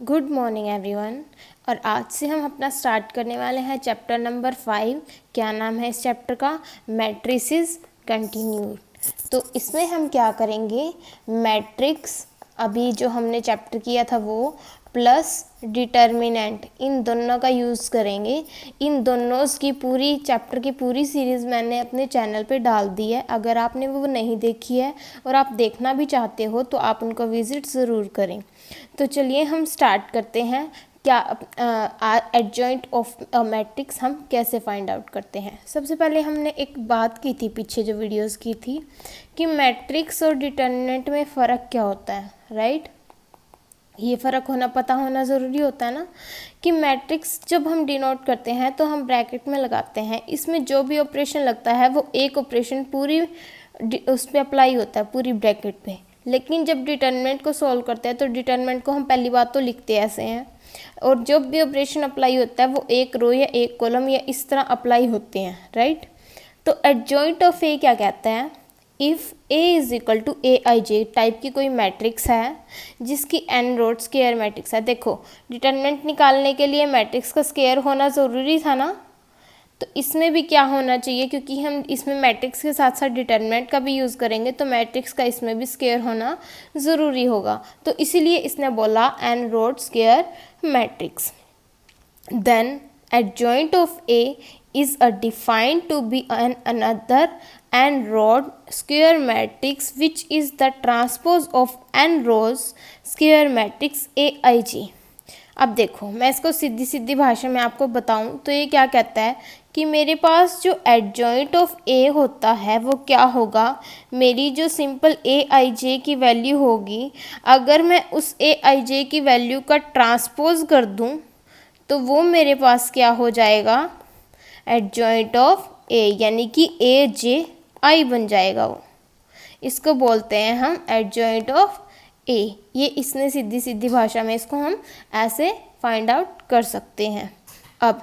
Good morning everyone. और आज से हम अपना स्टार्ट करने वाले हैं चैप्टर नंबर 5। क्या नाम है इस चैप्टर का? Matrices continued. तो इसमें हम क्या करेंगे? मैट्रिक्स, अभी जो हमने चैप्टर किया था वो, प्लस डिटर्मिनेंट, इन दोनों का यूज़ करेंगे। इन दोनों की पूरी चैप्टर की पूरी सीरीज़ मैंने अपने चैनल पे डाल दी है। अगर आपने वो नहीं देखी है और आप देखना भी चाहते हो तो आप उनको विज़िट ज़रूर करें। तो चलिए हम स्टार्ट करते हैं। क्या एडजॉइंट ऑफ मैट्रिक्स हम कैसे फाइंड आउट करते हैं? सबसे पहले हमने एक बात की थी पीछे जो वीडियोस की थी कि मैट्रिक्स और डिटर्मिनेंट में फ़र्क क्या होता है, राइट? ये फ़र्क पता होना ज़रूरी होता है ना कि मैट्रिक्स जब हम डिनोट करते हैं तो हम ब्रैकेट में लगाते हैं। इसमें जो भी ऑपरेशन लगता है वो एक ऑपरेशन पूरी उस पर अप्लाई होता है, पूरी ब्रैकेट पे। लेकिन जब डिटर्मिनेंट को सॉल्व करते हैं तो डिटर्मिनेंट को हम पहली बात तो लिखते ऐसे हैं, और जब भी ऑपरेशन अप्लाई होता है वो एक रो या एक कॉलम या इस तरह अप्लाई होते हैं, राइट? तो एडजॉइंट ऑफ ए क्या कहता है? If A is equal to A I J type की कोई मैट्रिक्स है जिसकी एन रोड स्क्वायर मैट्रिक्स है। देखो, डिटर्मिनेंट निकालने के लिए मैट्रिक्स का स्क्वायर होना ज़रूरी था ना, तो इसमें भी क्या होना चाहिए? क्योंकि हम इसमें मैट्रिक्स के साथ साथ डिटर्मिनेंट का भी यूज़ करेंगे तो मैट्रिक्स का इसमें भी स्क्वायर होना ज़रूरी होगा। तो इसीलिए इसने बोला N rowed square matrix. Then adjoint of A is defined to be another n-rod square matrix which is the transpose of n-rows square matrix AIG। अब देखो, मैं इसको सीधी सीधी भाषा में आपको बताऊं तो ये क्या कहता है कि मेरे पास जो एडजॉइंट ऑफ ए होता है वो क्या होगा? मेरी जो सिंपल ए आई जे की वैल्यू होगी, अगर मैं उस ए आई जे की वैल्यू का ट्रांसपोज कर दूं तो वो मेरे पास क्या हो जाएगा? एडजॉइंट ऑफ ए, यानी कि ए जे आई बन जाएगा वो। इसको बोलते हैं हम एडजॉइंट ऑफ ए। ये इसने सीधी सीधी भाषा में इसको हम ऐसे फाइंड आउट कर सकते हैं। अब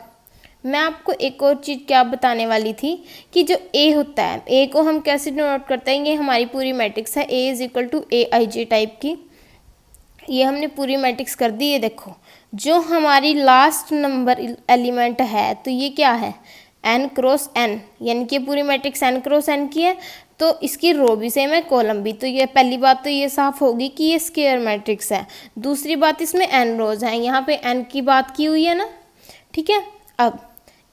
मैं आपको एक और चीज़ क्या बताने वाली थी कि जो ए होता है, ए को हम कैसे डिनोट करते हैं? ये हमारी पूरी मैट्रिक्स है, A is equal to A I J type की। ये हमने पूरी मैट्रिक्स कर दी है। देखो, जो हमारी लास्ट नंबर एलिमेंट है तो ये क्या है? n क्रॉस n, यानी कि पूरी मैट्रिक्स n क्रॉस n की है, तो इसकी रो भी सेम है, कॉलम भी। तो ये पहली बात तो ये साफ होगी कि ये स्क्वायर मैट्रिक्स है। दूसरी बात, इसमें n रोज हैं, यहाँ पे n की बात की हुई है ना, ठीक है। अब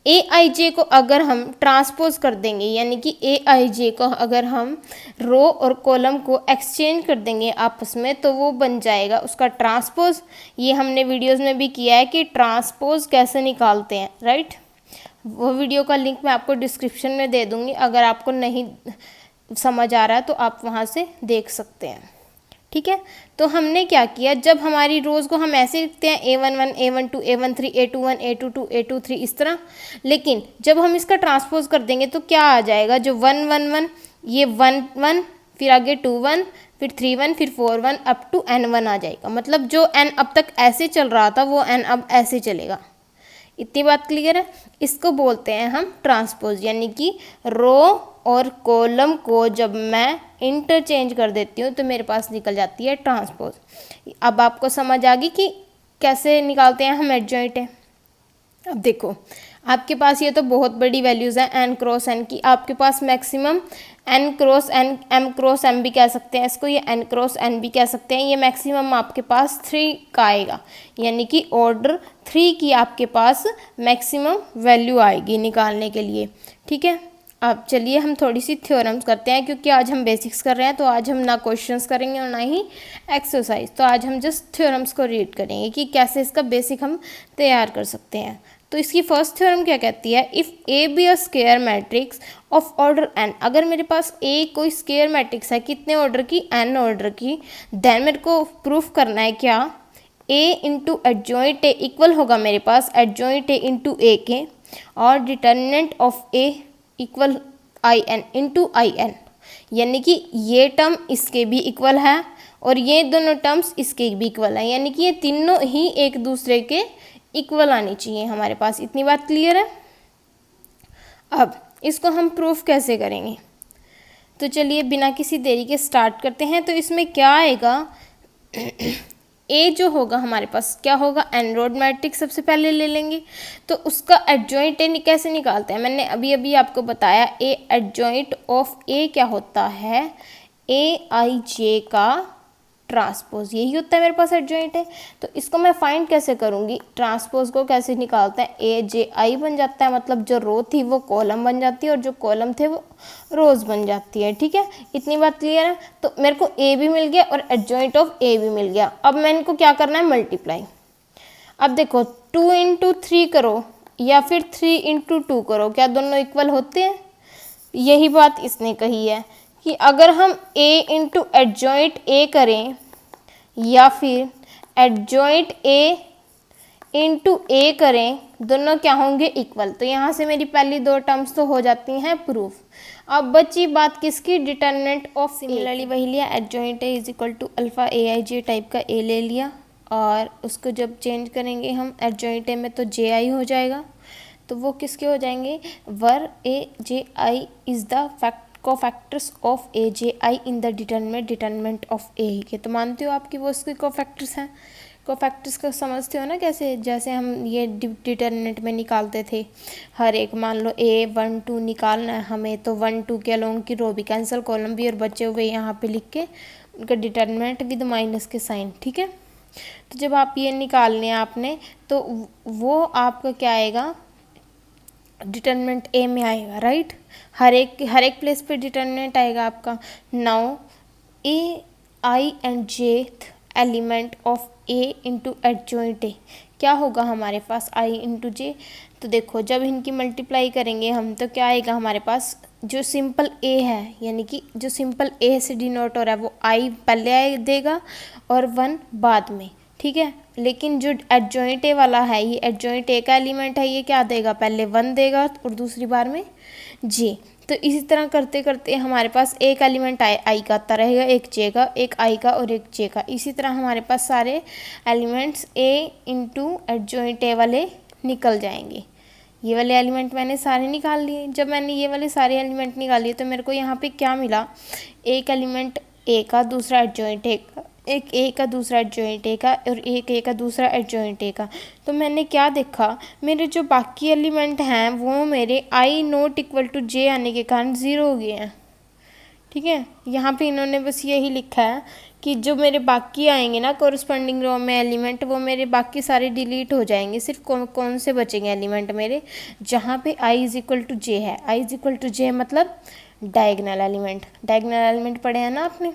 ए आई जे को अगर हम ट्रांसपोज कर देंगे, यानी कि ए आई जे को अगर हम रो और कॉलम को एक्सचेंज कर देंगे आपस में, तो वो बन जाएगा उसका ट्रांसपोज। ये हमने वीडियोस में भी किया है कि ट्रांसपोज कैसे निकालते हैं, राइट? वो वीडियो का लिंक मैं आपको डिस्क्रिप्शन में दे दूँगी, अगर आपको नहीं समझ आ रहा है तो आप वहाँ से देख सकते हैं, ठीक है। तो हमने क्या किया, जब हमारी रोज़ को हम ऐसे लिखते हैं A11 A12 A13 A21 A22 A23 इस तरह, लेकिन जब हम इसका ट्रांसपोज कर देंगे तो क्या आ जाएगा? जो 1 1 1, ये 1 1, फिर आगे 2 1, फिर 3 1, फिर 4 1 अप टू n1 आ जाएगा। मतलब जो n अब तक ऐसे चल रहा था वो n अब ऐसे चलेगा। इतनी बात क्लियर है? इसको बोलते हैं हम ट्रांसपोज, यानी कि रो और कॉलम को जब मैं इंटरचेंज कर देती हूँ तो मेरे पास निकल जाती है ट्रांसपोज। अब आपको समझ आ गई कि कैसे निकालते हैं हम एडजॉइंट है। अब देखो, आपके पास ये तो बहुत बड़ी वैल्यूज़ हैं n क्रॉस n की। आपके पास maximum n cross n, m cross m भी कह सकते हैं इसको, ये n क्रॉस n भी कह सकते हैं। ये मैक्सिमम आपके पास 3 का आएगा, यानी कि ऑर्डर 3 की आपके पास मैक्सिमम वैल्यू आएगी निकालने के लिए, ठीक है। अब चलिए हम थोड़ी सी थ्योरम्स करते हैं, क्योंकि आज हम बेसिक्स कर रहे हैं तो आज हम ना क्वेश्चंस करेंगे और ना ही एक्सरसाइज। तो आज हम जस्ट थ्योरम्स को रीड करेंगे कि कैसे इसका बेसिक हम तैयार कर सकते हैं। तो इसकी फर्स्ट थ्योरम क्या कहती है? If A be a square matrix of order n, अगर मेरे पास ए कोई स्क्वायर मैट्रिक्स है, कितने ऑर्डर की? n ऑर्डर की, देन मेरे को प्रूफ करना है क्या? a into adjoint A equal होगा मेरे पास एडजॉइंट ए इंटू ए के, और determinant of A equal I N into I N, यानी कि ये टर्म इसके भी इक्वल है और ये दोनों टर्म्स इसके भी इक्वल है, यानी कि ये तीनों ही एक दूसरे के इक्वल आनी चाहिए हमारे पास। इतनी बात क्लियर है? अब इसको हम प्रूफ कैसे करेंगे? तो चलिए बिना किसी देरी के स्टार्ट करते हैं। तो इसमें क्या आएगा? ए जो होगा हमारे पास क्या होगा, एनरोड मैट्रिक्स सबसे पहले ले लेंगे। तो उसका एडजॉइंट ए कैसे निकालते हैं, मैंने अभी अभी आपको बताया। ए एडजॉइंट ऑफ ए क्या होता है, ए आई जे का ट्रांसपोज, यही होता है मेरे पास एडजॉइंट है। तो इसको मैं फाइंड कैसे करूँगी, ट्रांसपोज को कैसे निकालते हैं, ए जे आई बन जाता है, मतलब जो रो थी वो कॉलम बन जाती है और जो कॉलम थे वो रोज बन जाती है। ठीक है, इतनी बात क्लियर है। तो मेरे को ए भी मिल गया और एडजॉइंट ऑफ ए भी मिल गया। अब मैं इनको क्या करना है, मल्टीप्लाई। अब देखो 2 × 3 करो या फिर 3 × 2 करो, क्या दोनों इक्वल होते हैं? यही बात इसने कही है कि अगर हम a इंटू एडजॉइंट ए करें या फिर एडजॉइंट a इंटू ए करें, दोनों क्या होंगे, इक्वल। तो यहाँ से मेरी पहली दो टर्म्स तो हो जाती हैं प्रूफ। अब बची बात किसकी, डिटर्मिनेंट ऑफ। सिमिलरली वही लिया, adjoint A is equal to alpha A I J type का ए ले लिया और उसको जब चेंज करेंगे हम एडजॉइंट ए में तो जे आई हो जाएगा। तो वो किसके हो जाएंगे, where A J I is the cofactors of A J I in the determinant of A के। तो मानते हो आपकी वो उसके कोफैक्टर्स हैं। कोफैक्टर्स को समझते हो ना कैसे, जैसे हम ये डिटर्मिनेंट में निकालते थे, हर एक मान लो A1 2 निकालना है हमें, तो 1 2 के अलोंग की रो भी कैंसिल, कॉलम भी, और बचे हुए यहाँ पे लिख के उनका डिटर्मिनेंट विद माइनस के साइन। ठीक है, तो जब आप ये निकालने आपने तो वो आपका क्या आएगा, डिटर्मिनेंट ए में आएगा, राइट। हर एक प्लेस पे डिटर्मिनेंट आएगा आपका। नाउ ए आई एंड जेथ element of A into adjoint ए क्या होगा हमारे पास, आई इंटू जे। तो देखो जब इनकी मल्टीप्लाई करेंगे हम तो क्या आएगा हमारे पास, जो सिंपल ए है यानी कि जो सिंपल ए से डिनोट हो रहा है वो आई पहले आए देगा और 1 बाद में। ठीक है, लेकिन जो एडजॉइंट ए वाला है, ये एडजॉइंट ए का एलिमेंट है, ये क्या देगा, पहले 1 देगा और दूसरी बार में जे। तो इसी तरह करते करते हमारे पास एक एलिमेंट आई का आता रहेगा, एक जे का, एक आई का और एक जे का। इसी तरह हमारे पास सारे एलिमेंट्स ए इंटू एडजॉइंट ए वाले निकल जाएंगे। ये वाले एलिमेंट मैंने सारे निकाल लिए। जब मैंने ये वाले सारे एलिमेंट निकाल लिए तो मेरे को यहाँ पे क्या मिला, एक एलिमेंट ए का, दूसरा एडजॉइंट ए का, एक ए का दूसरा एडजॉइंट ए का और एक ए का दूसरा एडजॉइंट ए का। तो मैंने क्या देखा, मेरे जो बाकी एलिमेंट हैं वो मेरे आई नॉट इक्वल टू जे आने के कारण ज़ीरो हो गए हैं। ठीक है, यहाँ पे इन्होंने बस यही लिखा है कि जो मेरे बाकी आएंगे ना कोरस्पॉन्डिंग रो में एलिमेंट, वो मेरे बाकी सारे डिलीट हो जाएंगे। सिर्फ कौन से बचेंगे एलिमेंट मेरे, जहाँ पे आई इज इक्वल टू जे है। आई इज इक्वल टू जे मतलब डायगनल एलिमेंट। डायगनल एलिमेंट पढ़े हैं ना आपने।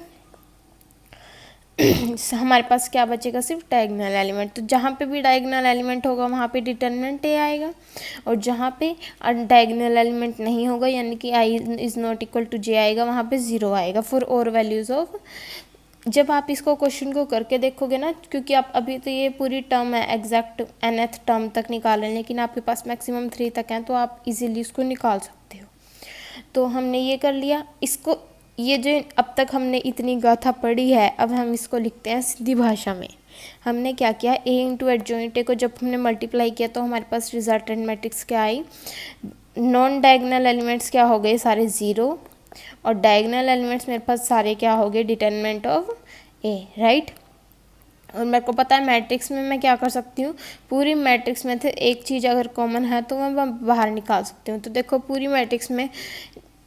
हमारे पास क्या बचेगा, सिर्फ डायगनल एलिमेंट। तो जहाँ पे भी डायगनल एलिमेंट होगा वहाँ पे डिटर्मिनेंट ए आएगा, और जहाँ पे डायगनल एलिमेंट नहीं होगा यानी कि आई is not equal to J आएगा, वहाँ पे ज़ीरो आएगा फॉर और वैल्यूज़ ऑफ। जब आप इसको क्वेश्चन को करके देखोगे ना, क्योंकि आप अभी तो ये पूरी टर्म है एग्जैक्ट nth टर्म तक निकाल रहे हैं, लेकिन आपके पास मैक्सिमम 3 तक हैं, तो आप इजीली इसको निकाल सकते हो। तो हमने ये कर लिया। इसको ये जो अब तक हमने इतनी गाथा पढ़ी है, अब हम इसको लिखते हैं सीधी भाषा में। हमने क्या किया, ए इंटू एडजॉइंट ए को जब हमने मल्टीप्लाई किया तो हमारे पास रिजल्टेंट मैट्रिक्स क्या आई, नॉन डायगनल एलिमेंट्स क्या हो गए, सारे ज़ीरो, और डायगनल एलिमेंट्स मेरे पास सारे क्या हो गए, डिटर्मिनेंट ऑफ ए, राइट। और मेरे को पता है मैट्रिक्स में मैं क्या कर सकती हूँ, पूरी मैट्रिक्स में से एक चीज़ अगर कॉमन है तो मैं बाहर निकाल सकती हूँ। तो देखो पूरी मैट्रिक्स में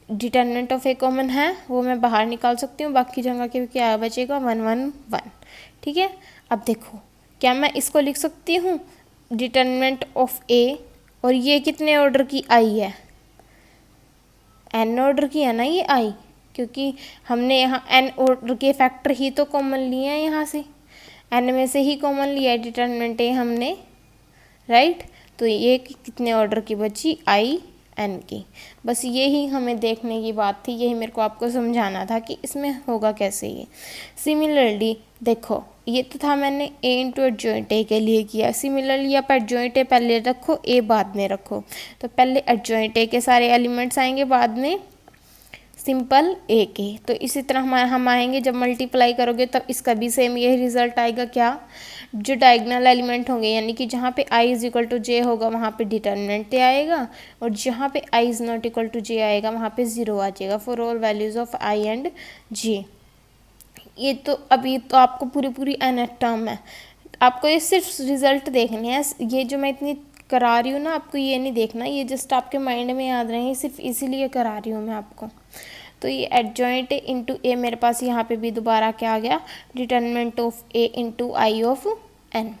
डिटर्मिनेंट ऑफ ए कॉमन है, वो मैं बाहर निकाल सकती हूँ, बाकी जगह के क्या बचेगा, 1 1 1। ठीक है, अब देखो क्या मैं इसको लिख सकती हूँ, डिटर्मिनेंट ऑफ ए, और ये कितने ऑर्डर की आई है, एन ऑर्डर की है ना ये आई, क्योंकि हमने यहाँ एन ऑर्डर के फैक्टर ही तो कॉमन लिए हैं, यहाँ से एन में से ही कॉमन लिया है डिटर्मिनेंट ए हमने, राइट। तो ये कितने ऑर्डर की बची, आई एन की। बस यही हमें देखने की बात थी, यही मेरे को आपको समझाना था कि इसमें होगा कैसे ये। सिमिलरली देखो ये तो था मैंने ए इंटू एडजॉइंट ए के लिए किया। सिमिलरली आप एडजॉइंट ए पहले रखो, ए बाद में रखो। तो पहले एडजॉइंट ए के सारे एलिमेंट्स आएंगे, बाद में सिंपल ए के। तो इसी तरह हम आएंगे जब मल्टीप्लाई करोगे तब इसका भी सेम यही रिजल्ट आएगा, क्या, जो डायगनल एलिमेंट होंगे यानी कि जहाँ पे I is equal to J होगा वहाँ पे डिटर्मिनेंट ए आएगा, और जहाँ पे I is not equal to J आएगा वहाँ पे ज़ीरो आ जाएगा for all values of I and J. ये तो अभी तो आपको पूरी एन टर्म है, आपको ये सिर्फ रिजल्ट देखने हैं। ये जो मैं इतनी करा रही हूँ ना, आपको ये नहीं देखना, ये जस्ट आपके माइंड में याद रहे, सिर्फ इसीलिए करा रही हूँ मैं आपको। तो ये एडजॉइंट इंटू ए मेरे पास यहाँ पे भी दोबारा क्या आ गया, determinant of A into I of N.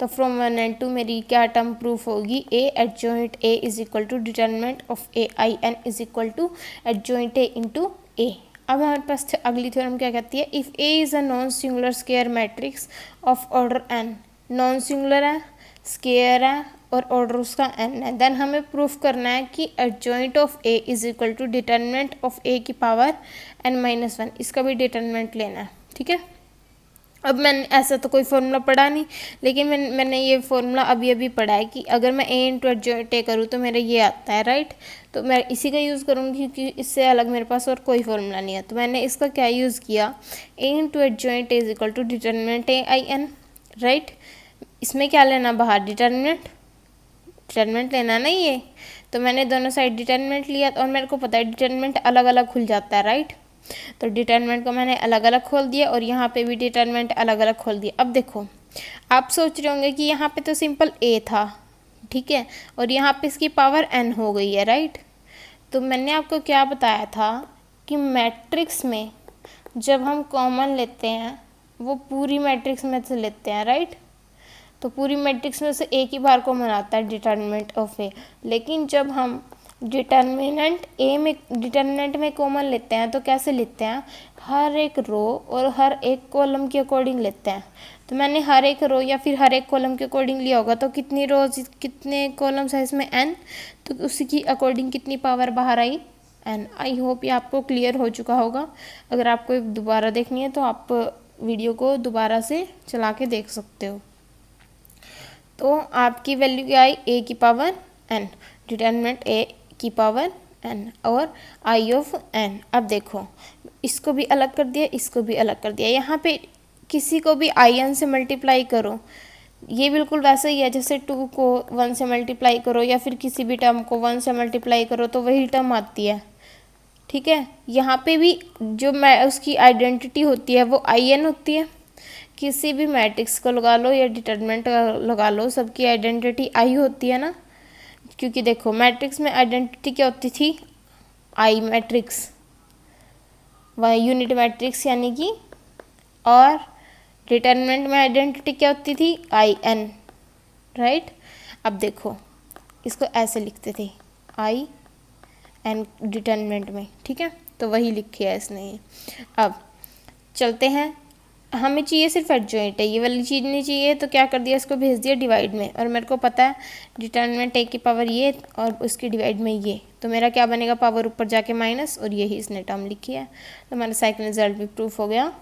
तो फ्रॉम 1 and 2 मेरी क्या टर्म प्रूफ होगी, A adjoint A is equal to determinant of A I N is equal to adjoint A into A. अब हमारे पास अगली थ्योरम क्या कहती है, if A is a non singular square matrix of order N, non singular है, square है और ऑर्डर उसका एन है, देन हमें प्रूफ करना है कि adjoint of A is equal to determinant of A की पावर n-1, इसका भी डिटरमिनेंट लेना है। ठीक है, अब मैंने ऐसा तो कोई फॉर्मूला पढ़ा नहीं, लेकिन मैंने ये फॉर्मूला अभी पढ़ा है कि अगर मैं ए इंटू एडजॉइंट ए करूँ तो मेरा ये आता है, राइट। तो मैं इसी का यूज़ करूँगी क्योंकि इससे अलग मेरे पास और कोई फॉर्मूला नहीं है। तो मैंने इसका क्या यूज़ किया, A into adjoint A is equal to determinant A I N, right. इसमें क्या लेना बाहर, डिटरमिनेंट लेना ना ये। तो मैंने दोनों साइड डिटरमिनेंट लिया और मेरे को पता है डिटरमिनेंट अलग अलग खुल जाता है, राइट। तो डिटरमिनेंट को मैंने अलग अलग खोल दिया और यहाँ पे भी डिटरमिनेंट अलग अलग खोल दिया। अब देखो, आप सोच रहे होंगे कि यहाँ पे तो सिंपल ए था, ठीक है, और यहाँ पे इसकी पावर n हो गई है, राइट। तो मैंने आपको क्या बताया था कि मैट्रिक्स में जब हम कॉमन लेते हैं वो पूरी मैट्रिक्स में से लेते हैं, राइट। तो पूरी मैट्रिक्स में से एक ही बार कॉमन आता है, डिटरमिनेंट ऑफ ए। लेकिन जब हम डिटरमिनेंट में कॉमन लेते हैं तो कैसे लेते हैं, हर एक रो और हर एक कॉलम के अकॉर्डिंग लेते हैं। तो मैंने हर एक रो या फिर हर एक कॉलम के अकॉर्डिंग लिया होगा, तो कितनी रोज कितने कॉलम्स है इसमें n, तो उसी की अकॉर्डिंग कितनी पावर बाहर आई, n। आई होप ये आपको क्लियर हो चुका होगा। अगर आपको दोबारा देखनी है तो आप वीडियो को दोबारा से चला के देख सकते हो। तो आपकी वैल्यू क्या आई, a की पावर n, डिटरमिनेंट a की पावर n और i ऑफ n। अब देखो, इसको भी अलग कर दिया, इसको भी अलग कर दिया। यहाँ पे किसी को भी in से मल्टीप्लाई करो, ये बिल्कुल वैसा ही है जैसे 2 को 1 से मल्टीप्लाई करो या फिर किसी भी टर्म को 1 से मल्टीप्लाई करो तो वही टर्म आती है, ठीक है। यहाँ पे भी जो उसकी आइडेंटिटी होती है वो in होती है। किसी भी मैट्रिक्स को लगा लो या डिटरमिनेंट लगा लो, सबकी आइडेंटिटी आई होती है ना, क्योंकि देखो मैट्रिक्स में आइडेंटिटी क्या होती थी, आई मैट्रिक्स, वह यूनिट मैट्रिक्स यानी कि, और डिटरमिनेंट में आइडेंटिटी क्या होती थी, आई एन, राइट। अब देखो इसको ऐसे लिखते थे, आई एन डिटरमिनेंट में, ठीक है, तो वही लिखी है इसने ये। अब चलते हैं, हमें चाहिए सिर्फ एडजॉइंट है, ये वाली चीज़ नहीं चाहिए, तो क्या कर दिया, इसको भेज दिया डिवाइड में, और मेरे को पता है डिटरमिनेंट ए की पावर ये और उसकी डिवाइड में ये, तो मेरा क्या बनेगा, पावर ऊपर जाके माइनस, और यही इसने टर्म लिखी है। तो हमारा सेकंड रिजल्ट भी प्रूफ हो गया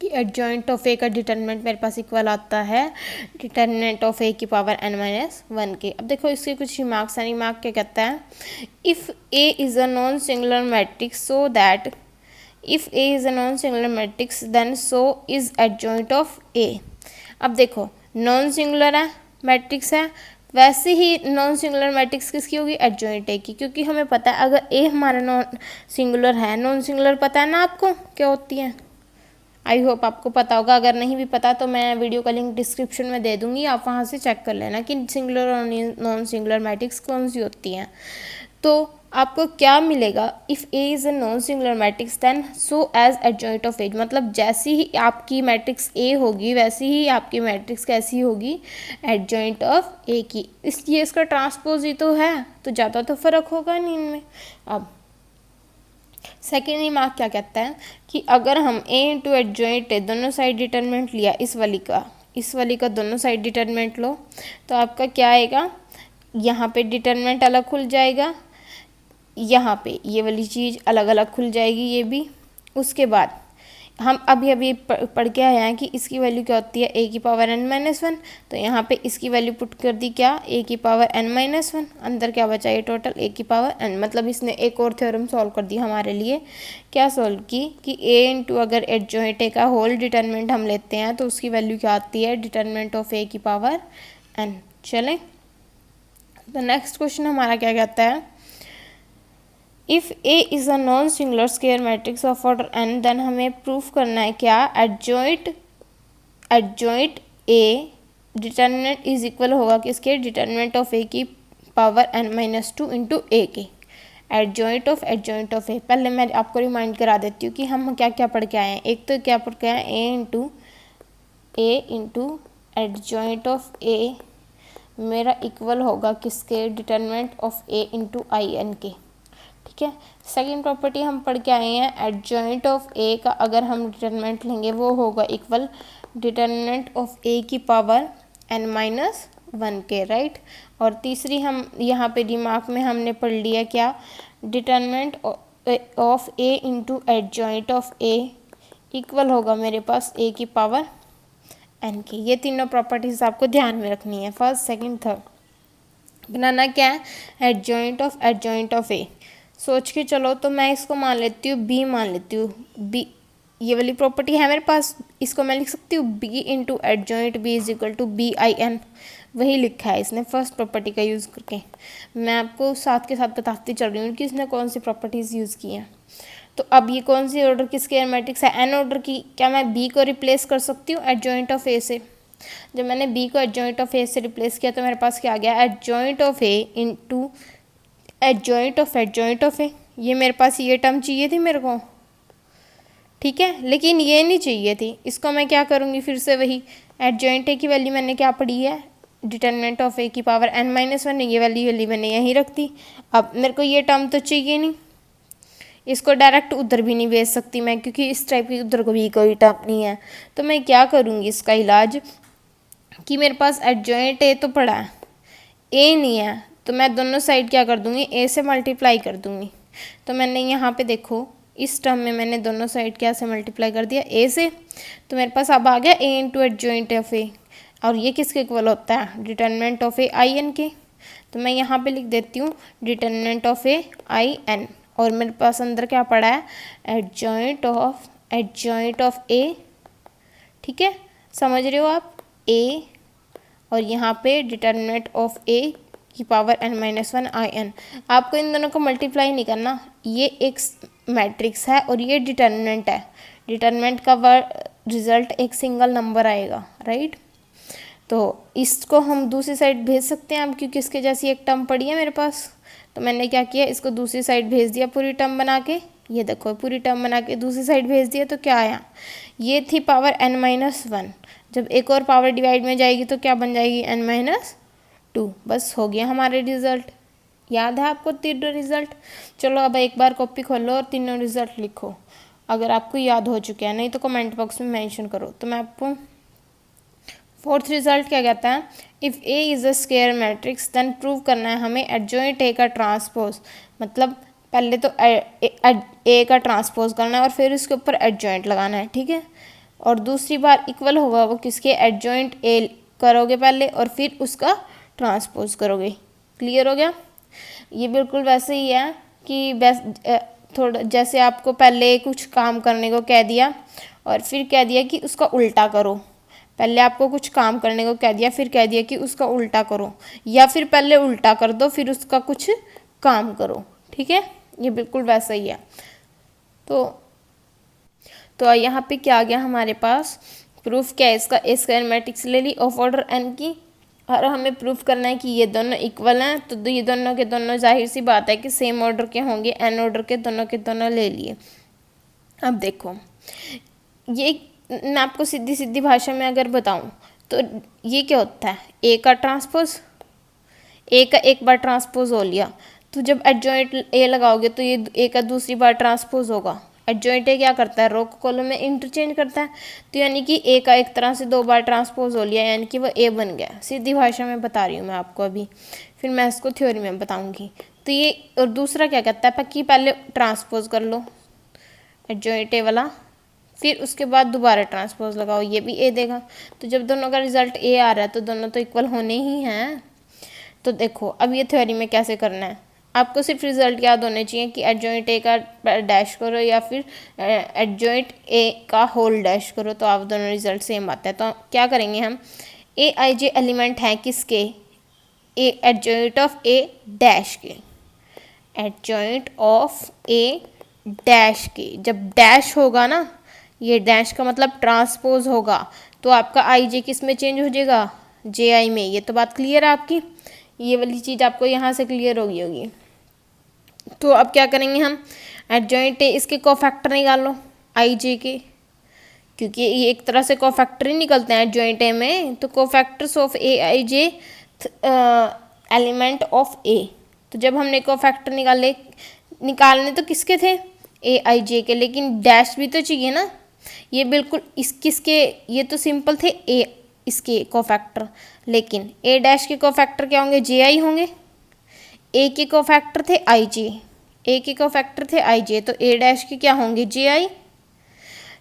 कि एडजॉइंट ऑफ ए का डिटरमिनेंट मेरे पास इक्वल आता है डिटरमिनेंट ऑफ ए की पावर n-1 के। अब देखो इसके कुछ रिमार्क्स हैं। रिमार्क क्या कहता है, if A is a non singular matrix so that if A is a non singular matrix then so is adjoint of A. अब देखो नॉन सिंगुलर है, मैट्रिक्स है, वैसे ही नॉन सिंगुलर मैट्रिक्स किसकी होगी, एडजॉइंट ए की, क्योंकि हमें पता है अगर ए हमारा नॉन सिंगुलर है, नॉन सिंगुलर पता है ना आपको क्या होती है, आई होप आपको पता होगा। अगर नहीं भी पता तो मैं वीडियो का लिंक डिस्क्रिप्शन में दे दूँगी, आप वहाँ से चेक कर लेना कि सिंगुलर और नॉन सिंगुलर मैट्रिक्स कौन सी होती हैं। तो आपको क्या मिलेगा, if A is a non singular matrix then so as adjoint of A, मतलब जैसी ही आपकी मैट्रिक्स ए होगी वैसी ही आपकी मैट्रिक्स कैसी होगी, एडजॉइंट ऑफ ए की। इसलिए इसका ट्रांसपोज ही तो है, तो ज़्यादा तो फ़र्क होगा नहीं इनमें। अब सेकेंड रिमार्क क्या कहता है कि अगर हम ए इंटू एडजॉइंट ए दोनों साइड डिटरमिनेंट लिया, इस वाली का दोनों साइड डिटरमिनेंट लो, तो आपका क्या आएगा, यहाँ पे डिटरमिनेंट अलग खुल जाएगा, यहाँ पे ये वाली चीज़ अलग अलग खुल जाएगी ये भी। उसके बाद हम अभी पढ़ के आए हैं कि इसकी वैल्यू क्या होती है, ए की पावर n-1, तो यहाँ पे इसकी वैल्यू पुट कर दी क्या, ए की पावर n-1, अंदर क्या बचा ये टोटल ए की पावर n, मतलब इसने एक और थ्योरम सॉल्व कर दी हमारे लिए। क्या सॉल्व की कि ए इंटू अगर एडजॉइंट ए का होल डिटरमिनेंट हम लेते हैं तो उसकी वैल्यू क्या आती है, डिटरमिनेंट ऑफ ए की पावर n। चलें, तो नेक्स्ट क्वेश्चन हमारा क्या कहता है, if A is a non singular square matrix of order n, then हमें प्रूफ करना है क्या, adjoint A determinant is equal होगा किसके, डिटर्मिनेंट ऑफ ए की पावर n-2 इंटू ए के। एडजॉइंट ऑफ ए, पहले मैं आपको रिमाइंड करा देती हूँ कि हम क्या क्या पढ़ के आए हैं। एक तो क्या पढ़ के आए हैं, A into adjoint of A मेरा इक्वल होगा किसके, determinant of A into I N के। ठीक है। सेकेंड प्रॉपर्टी हम पढ़ के आए हैं, एडजॉइंट ऑफ ए का अगर हम डिटर्मिनेंट लेंगे वो होगा इक्वल डिटर्मिनेंट ऑफ ए की पावर n-1 के, राइट। और तीसरी हम यहाँ पे रिमार्क में हमने पढ़ लिया क्या, determinant of A into adjoint of A equal होगा मेरे पास ए की पावर n की। ये तीनों प्रॉपर्टीज आपको ध्यान में रखनी है, फर्स्ट सेकंड थर्ड। बनाना क्या है, एडजॉइंट ऑफ ए। सोच के चलो, तो मैं इसको मान लेती हूँ बी, मान लेती हूँ बी, ये वाली प्रॉपर्टी है मेरे पास, इसको मैं लिख सकती हूँ B into adjoint B is equal to B I N, वही लिखा है इसने फर्स्ट प्रॉपर्टी का यूज़ करके। मैं आपको साथ के साथ बताती चल रही हूँ कि इसने कौन सी प्रॉपर्टीज़ यूज़ की हैं। तो अब ये कौन सी ऑर्डर की स्क्वायर मैट्रिक्स है, एन ऑर्डर की। क्या मैं बी को रिप्लेस कर सकती हूँ एडजॉइंट ऑफ ए से। जब मैंने बी को एडजॉइंट ऑफ ए से रिप्लेस किया तो मेरे पास क्या आ गया, adjoint of A into adjoint of A. ये मेरे पास ये टर्म चाहिए थी मेरे को, ठीक है, लेकिन ये नहीं चाहिए थी। इसको मैं क्या करूँगी, फिर से वही एडजॉइंट ए की वैल्यू मैंने क्या पढ़ी है, डिटर्मिनेंट ऑफ ए की पावर n-1, ये वैल्यू मैंने यहीं रख दी। अब मेरे को ये टर्म तो चाहिए नहीं, इसको डायरेक्ट उधर भी नहीं भेज सकती मैं, क्योंकि इस टाइप की उधर को भी कोई टर्म नहीं है। तो मैं क्या करूँगी इसका इलाज, कि मेरे पास एडजॉइंट ए तो पड़ा है, ए नहीं है, तो मैं दोनों साइड क्या कर दूँगी, ए से मल्टीप्लाई कर दूँगी। तो मैंने यहाँ पे देखो इस टर्म में मैंने दोनों साइड क्या से मल्टीप्लाई कर दिया, ए से। तो मेरे पास अब आ गया A into adjoint of A, और ये किसके इक्वल होता है, determinant of A I N के। तो मैं यहाँ पे लिख देती हूँ determinant of A I N, और मेरे पास अंदर क्या पड़ा है, एडजॉइंट ऑफ ए। ठीक है, समझ रहे हो आप, ए और यहाँ पे डिटर्मिनेंट ऑफ ए की पावर n-1 आई एन। आपको इन दोनों को मल्टीप्लाई नहीं करना, ये एक मैट्रिक्स है और ये डिटर्मिनेंट है। डिटर्मिनेंट का रिजल्ट एक सिंगल नंबर आएगा, राइट। तो इसको हम दूसरी साइड भेज सकते हैं अब, क्योंकि इसके जैसी एक टर्म पड़ी है मेरे पास। तो मैंने क्या किया, इसको दूसरी साइड भेज दिया पूरी टर्म बना के। ये देखो पूरी टर्म बना के दूसरी साइड भेज दिया, तो क्या आया, ये थी पावर n-1। जब एक और पावर डिवाइड में जाएगी तो क्या बन जाएगी, n-2। बस हो गया हमारे रिजल्ट। याद है आपको तीनों रिजल्ट। चलो अब एक बार कॉपी खोलो और तीनों रिजल्ट लिखो, अगर आपको याद हो चुके हैं, नहीं तो कमेंट बॉक्स में मेंशन करो। तो मैं आपको फोर्थ रिजल्ट क्या कहता है, if A is a square matrix then prove करना है हमें एडजॉइंट ए का ट्रांसपोज। मतलब पहले तो ए का ट्रांसपोज करना है और फिर उसके ऊपर एडजॉइंट लगाना है, ठीक है। और दूसरी बार इक्वल होगा वो किसके, एडजॉइंट ए करोगे पहले और फिर उसका ट्रांसपोज करोगे। क्लियर हो गया। ये बिल्कुल वैसे ही है कि थोड़ा जैसे आपको पहले कुछ काम करने को कह दिया और फिर कह दिया कि उसका उल्टा करो। पहले आपको कुछ काम करने को कह दिया, फिर कह दिया कि उसका उल्टा करो, या फिर पहले उल्टा कर दो फिर उसका कुछ काम करो, ठीक है। ये बिल्कुल वैसा ही है। तो यहाँ पे क्या आ गया हमारे पास, प्रूफ क्या है इसका, ए स्क्वायर मैट्रिक्स ले ली ऑफ ऑर्डर n की, और हमें प्रूफ करना है कि ये दोनों इक्वल हैं। तो ये दोनों के दोनों जाहिर सी बात है कि सेम ऑर्डर के होंगे, n ऑर्डर के दोनों ले लिए। अब देखो, ये मैं आपको सीधी सीधी भाषा में अगर बताऊं तो ये क्या होता है, ए का ट्रांसपोज, ए का एक बार ट्रांसपोज हो लिया, तो जब एडजॉइंट ए लगाओगे तो ये ए का दूसरी बार ट्रांसपोज होगा। एडजॉइंट ए क्या करता है, रो को कॉलम में इंटरचेंज करता है, तो यानी कि ए का एक तरह से 2 बार ट्रांसपोज हो लिया, यानी कि वो ए बन गया। सीधी भाषा में बता रही हूँ मैं आपको अभी, फिर मैं इसको थ्योरी में बताऊँगी। तो ये, और दूसरा क्या कहता है, पक्की पहले ट्रांसपोज कर लो एडजॉइंट ए वाला, फिर उसके बाद दोबारा ट्रांसपोज लगाओ, ये भी ए देगा। तो जब दोनों का रिजल्ट ए आ रहा है तो दोनों तो इक्वल होने ही हैं। तो देखो अब ये थ्योरी में कैसे करना है, आपको सिर्फ रिजल्ट याद होने चाहिए कि एडजॉइंट ए का डैश करो या फिर एडजॉइंट ए का होल डैश करो, तो आप दोनों रिजल्ट सेम आता है। तो क्या करेंगे हम, ए आई जे एलिमेंट हैं किसके, ए एडजॉइंट ऑफ ए डैश के, एडजॉइंट ऑफ ए डैश के। जब डैश होगा ना, ये डैश का मतलब ट्रांसपोज होगा, तो आपका आई जे किस में चेंज हो जाएगा, जे आई में। ये तो बात क्लियर है आपकी, ये वाली चीज़ आपको यहाँ से क्लियर होगी। तो अब क्या करेंगे हम, एडजॉइंट ए, इसके कोफैक्टर निकाल लो आई जे के, क्योंकि ये एक तरह से कोफैक्टर ही निकलते हैं एडजॉइंट ए में। तो cofactors of A I J element of A. तो जब हमने कोफैक्टर निकालने तो किसके थे, ए आई जे के, लेकिन डैश भी तो चाहिए ना। ये बिल्कुल किसके, ये तो सिंपल थे ए इसके कोफैक्टर, लेकिन ए डैश के कोफैक्टर क्या होंगे, जे आई होंगे। ए के कोफैक्टर थे आई जे, ए के कोफैक्टर थे आई जे, तो ए डैश के क्या होंगे, जे आई।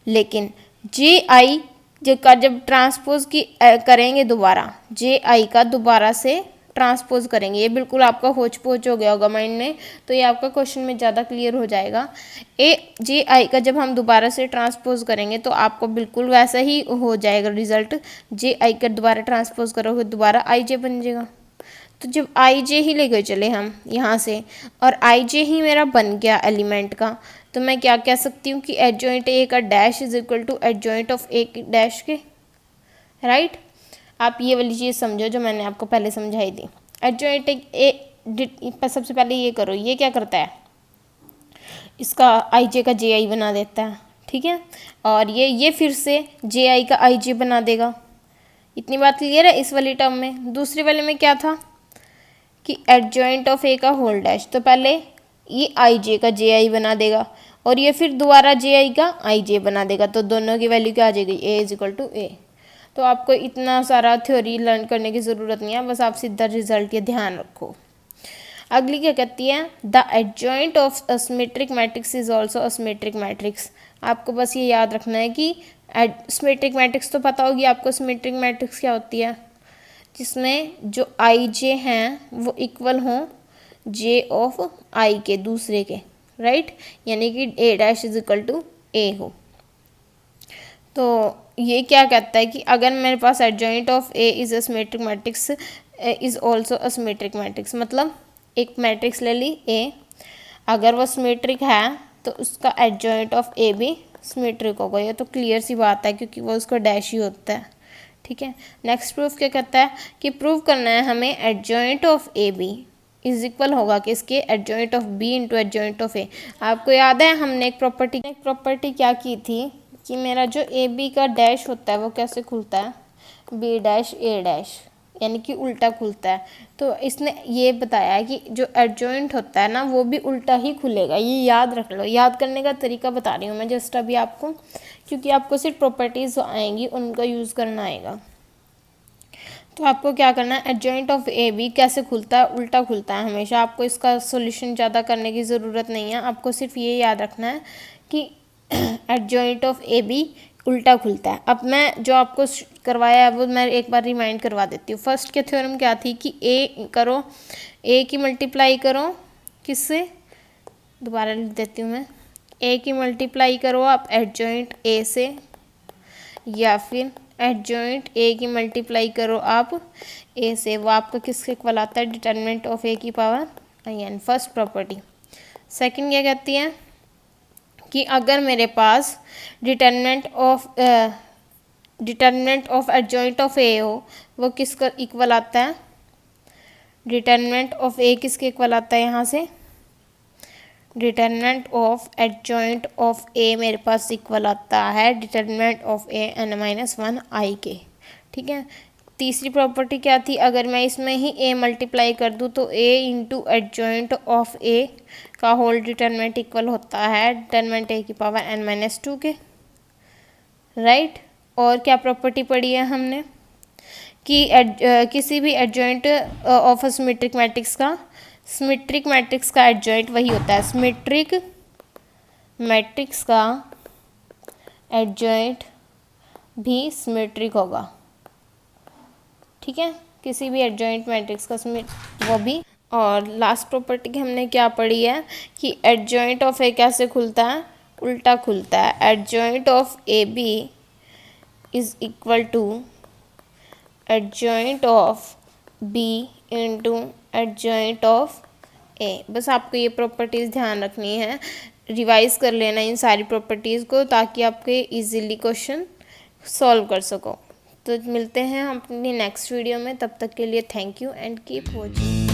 लेकिन जे आई का जब ट्रांसपोज की करेंगे दोबारा, जे आई का दोबारा से ट्रांसपोज करेंगे, ये बिल्कुल आपका होच पोच हो गया होगा माइंड में, तो ये आपका क्वेश्चन में ज़्यादा क्लियर हो जाएगा। ए जे आई का जब हम दोबारा से ट्रांसपोज करेंगे तो आपको बिल्कुल वैसा ही हो जाएगा रिजल्ट। जे आई का दोबारा ट्रांसपोज करोगे दोबारा आई जे बन जाएगा। तो जब आई जे ही लेकर चले हम यहाँ से, और आई जे ही मेरा बन गया एलिमेंट का, तो मैं क्या कह सकती हूँ कि एडजॉइंट ए का dash is equal to adjoint of A dash के, राइट। आप ये वाली चीज़ समझो जो मैंने आपको पहले समझाई थी। एडजॉइंट ए सबसे पहले ये करो, ये क्या करता है, इसका आई जे का जे आई बना देता है, ठीक है। और ये फिर से जे आई का आई जे बना देगा। इतनी बात क्लियर है इस वाली टर्म में। दूसरे वाले में क्या था कि एडजॉइंट ऑफ ए का होल डैश, तो पहले ये आई जे का जे आई बना देगा, और ये फिर दोबारा जे आई का आई जे बना देगा, तो दोनों की वैल्यू क्या आ जाएगी, ए इज इक्वल टू ए। तो आपको इतना सारा थ्योरी लर्न करने की ज़रूरत नहीं है, बस आप सीधा रिजल्ट ये ध्यान रखो। अगली क्या कहती है, the adjoint of symmetric matrix is also a symmetric matrix. आपको बस ये याद रखना है कि सिमेट्रिक मैट्रिक्स तो पता होगी आपको। सिमेट्रिक मैट्रिक्स क्या होती है, जिसमें जो आई जे हैं वो इक्वल हों जे ऑफ आई के दूसरे के, राइट, यानी कि A dash is equal to A हो। तो ये क्या कहता है कि अगर मेरे पास adjoint of A is a symmetric matrix is also a symmetric matrix, मतलब एक मैट्रिक्स ले ली ए, अगर वो सिमेट्रिक है तो उसका एडजॉइंट ऑफ ए भी सिमेट्रिक होगा। ये तो क्लियर सी बात है, क्योंकि वो उसका डैश ही होता है, ठीक है। नेक्स्ट प्रूफ क्या कहता है कि प्रूव करना है हमें adjoint of A B is equal होगा कि इसके adjoint of B into adjoint of A. आपको याद है हमने एक प्रॉपर्टी क्या की थी कि मेरा जो ए बी का डैश होता है वो कैसे खुलता है, बी डैश ए डैश, यानी कि उल्टा खुलता है। तो इसने ये बताया है कि जो एडजॉइंट होता है ना वो भी उल्टा ही खुलेगा। ये याद रख लो, याद करने का तरीका बता रही हूँ मैं जस्ट अभी आपको, क्योंकि आपको सिर्फ प्रॉपर्टीज़ आएंगी उनका यूज़ करना आएगा। तो आपको क्या करना है, एडजॉइंट ऑफ ए बी कैसे खुलता है, उल्टा खुलता है हमेशा। आपको इसका सोल्यूशन ज़्यादा करने की ज़रूरत नहीं है, आपको सिर्फ ये याद रखना है कि एडजॉइंट ऑफ ए बी उल्टा खुलता है। अब मैं जो आपको करवाया है वो मैं एक बार रिमाइंड करवा देती हूँ। फर्स्ट के थ्योरम क्या थी कि ए करो, ए की मल्टीप्लाई करो किससे, दोबारा लिख देती हूँ मैं, ए की मल्टीप्लाई करो आप एडजॉइंट ए से, या फिर एडजॉइंट ए की मल्टीप्लाई करो आप ए से। वो आपका किसके इक्वल आता है, डिटरमिनेंट ऑफ ए की power I N, first property. Second क्या कहती है कि अगर मेरे पास determinant of adjoint of A हो, वो किसका इक्वल आता है, डिटरमिनेंट ऑफ ए किसके इक्वल आता है, यहाँ से determinant of adjoint of A मेरे पास इक्वल आता है determinant of A N minus one I के, ठीक है। तीसरी प्रॉपर्टी क्या थी, अगर मैं इसमें ही ए मल्टीप्लाई कर दूँ तो ए इंटू एडजॉइंट ऑफ ए का होल डिटरमिनेंट इक्वल होता है डिटरमिनेंट ए की पावर एन माइनस टू के, राइट। और क्या प्रॉपर्टी पढ़ी है हमने कि किसी भी adjoint of a symmetric matrix का एडजॉइंट वही होता है, सिमेट्रिक मैट्रिक्स का एडजॉइंट भी सिमेट्रिक होगा, ठीक है, किसी भी एडजॉइंट मैट्रिक्स का वो भी। और लास्ट प्रॉपर्टी की हमने क्या पढ़ी है कि एडजॉइंट ऑफ ए कैसे खुलता है, उल्टा खुलता है, adjoint of A B is equal to adjoint of B into adjoint of A. बस आपको ये प्रॉपर्टीज़ ध्यान रखनी है, रिवाइज कर लेना इन सारी प्रॉपर्टीज़ को, ताकि आपके इजीली क्वेश्चन सॉल्व कर सको। तो मिलते हैं हम अपनी नेक्स्ट वीडियो में, तब तक के लिए thank you and keep watching.